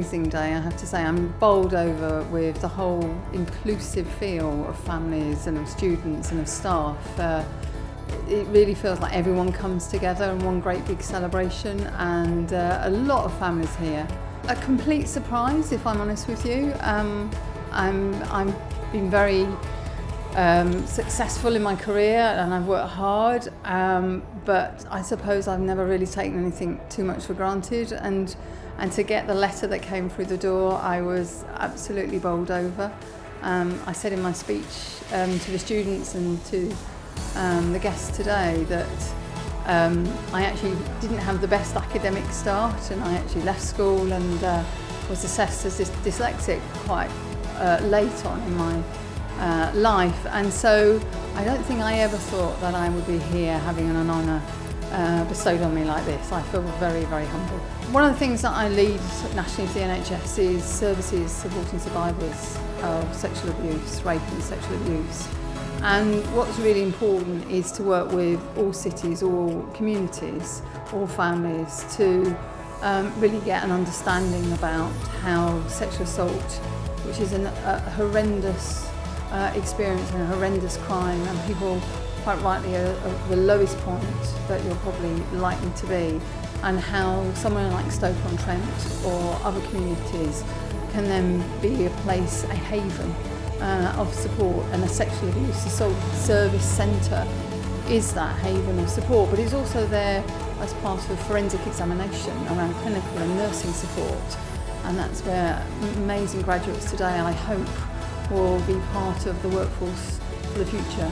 amazing day, I have to say. I'm bowled over with the whole inclusive feel of families and of students and of staff. It really feels like everyone comes together in one great big celebration, and a lot of families here. A complete surprise, if I'm honest with you. I'm been very successful in my career and I've worked hard, but I suppose I've never really taken anything too much for granted, and to get the letter that came through the door, I was absolutely bowled over. I said in my speech to the students and to the guests today that I actually didn't have the best academic start, and I actually left school and was assessed as dyslexic quite late on in my life, and so I don't think I ever thought that I would be here having an honour bestowed on me like this. I feel very, very humble. One of the things that I lead nationally for the NHS is services supporting survivors of sexual abuse, rape and sexual abuse. And what's really important is to work with all cities, all communities, all families to really get an understanding about how sexual assault, which is a horrendous experience and a horrendous crime, and people quite rightly are at the lowest point that you're probably likely to be, and how somewhere like Stoke-on-Trent or other communities can then be a place, a haven of support, and a sexual abuse assault service centre is that haven of support, but it's also there as part of a forensic examination around clinical and nursing support, and that's where amazing graduates today, I hope, will be part of the workforce for the future.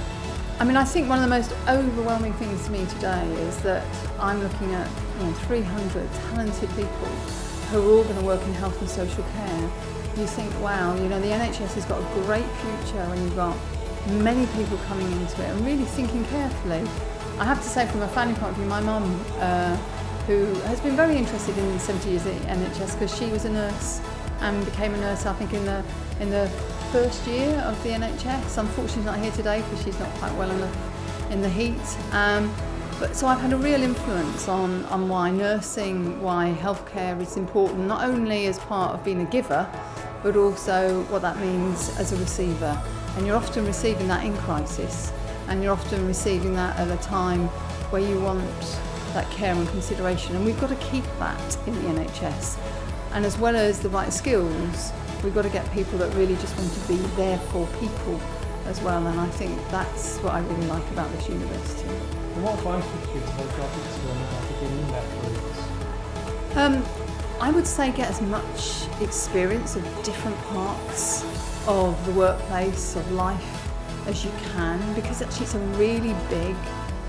I mean, I think one of the most overwhelming things to me today is that I'm looking at 300 talented people who are all going to work in health and social care. You think, wow, the NHS has got a great future when you've got many people coming into it and really thinking carefully. I have to say, from a family point of view, my mum, who has been very interested in 70 years at NHS because she was a nurse and became a nurse, I think, in the first year of the NHS. Unfortunately, she's not here today because she's not quite well enough in the heat. So I've had a real influence on why nursing, why healthcare is important, not only as part of being a giver, but also what that means as a receiver. And you're often receiving that in crisis, and you're often receiving that at a time where you want that care and consideration, and we've got to keep that in the NHS. And as well as the right skills, we've got to get people that really just want to be there for people as well, and I think that's what I really like about this university. And what advice would you give to those graduates who are beginning their careers? I would say get as much experience of different parts of the workplace, of life, as you can, because actually it's a really big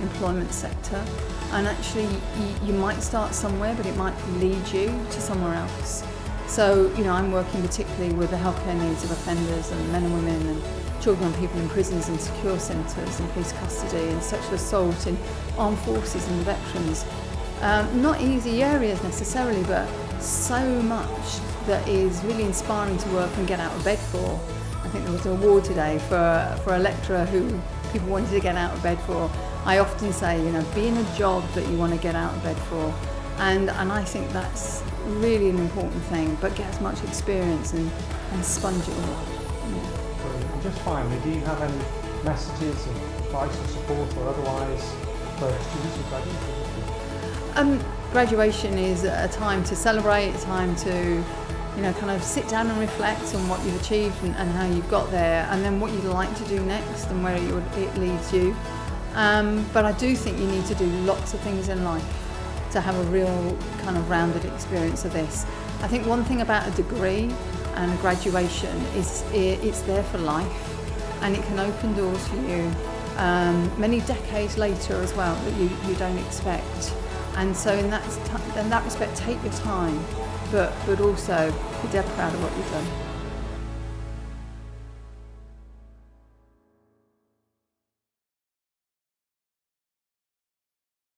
employment sector, and actually you might start somewhere but it might lead you to somewhere else. So I'm working particularly with the healthcare needs of offenders and men and women and children and people in prisons and secure centres and police custody and sexual assault in armed forces and the veterans. Not easy areas necessarily, but so much that is really inspiring to work and get out of bed for. I think there was an award today for a lecturer who people wanted to get out of bed for. I often say, be in a job that you want to get out of bed for, and I think that's really an important thing, but get as much experience and sponge it all up. Brilliant. And just finally, do you have any messages of advice or support or otherwise for students who graduate? Graduation is a time to celebrate, a time to kind of sit down and reflect on what you've achieved and how you've got there, and then what you'd like to do next and where it leads you. But I do think you need to do lots of things in life to have a real kind of rounded experience of this. I think one thing about a degree and a graduation is it's there for life, and it can open doors for you many decades later as well that you don't expect. And so in that respect, take your time, but also be dead proud of what you've done.